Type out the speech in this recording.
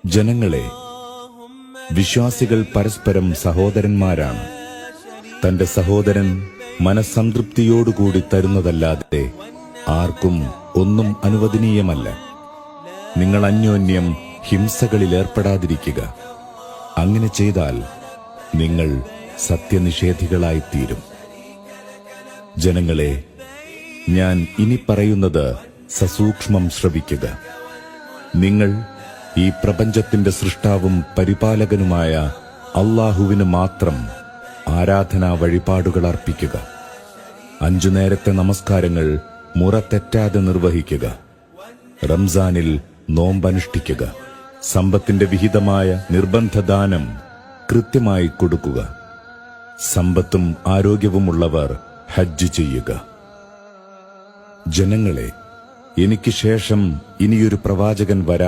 ജനങ്ങളെ, വിശ്വാസികൾ പരസ്പരം സഹോദരന്മാരാണ്. തന്റെ സഹോദരൻ മനസ്സംതൃപ്തിയോടുകൂടി തരുന്നതല്ലാതെ ആർക്കും ഒന്നും അനുവദനീയമല്ല. നിങ്ങൾ അന്യോന്യം ഹിംസകളിലേർപ്പെടാതിരിക്കുക. അങ്ങനെ ചെയ്താൽ നിങ്ങൾ സത്യനിഷേധികളായിത്തീരും. ജനങ്ങളെ, ഞാൻ ഇനി പറയുന്നത് സസൂക്ഷ്മം ശ്രവിക്കുക. നിങ്ങൾ ഈ പ്രപഞ്ചത്തിന്റെ സൃഷ്ടാവും പരിപാലകനുമായ അല്ലാഹുവിന് മാത്രം ആരാധനാ വഴിപാടുകൾ അർപ്പിക്കുക. 5 നേരത്തെ നമസ്കാരങ്ങൾ മുറ തെറ്റാതെ നിർവഹിക്കുക. റംസാനിൽ നോമ്പനുഷ്ഠിക്കുക. സമ്പത്തിന്റെ വിഹിതമായ നിർബന്ധദാനം കൃത്യമായി കൊടുക്കുക. സമ്പത്തും ആരോഗ്യവുമുള്ളവർ ഹജ്ജ് ചെയ്യുക. ജനങ്ങളെ, എനിക്ക് ശേഷം ഇനിയൊരു പ്രവാചകൻ വരാൻ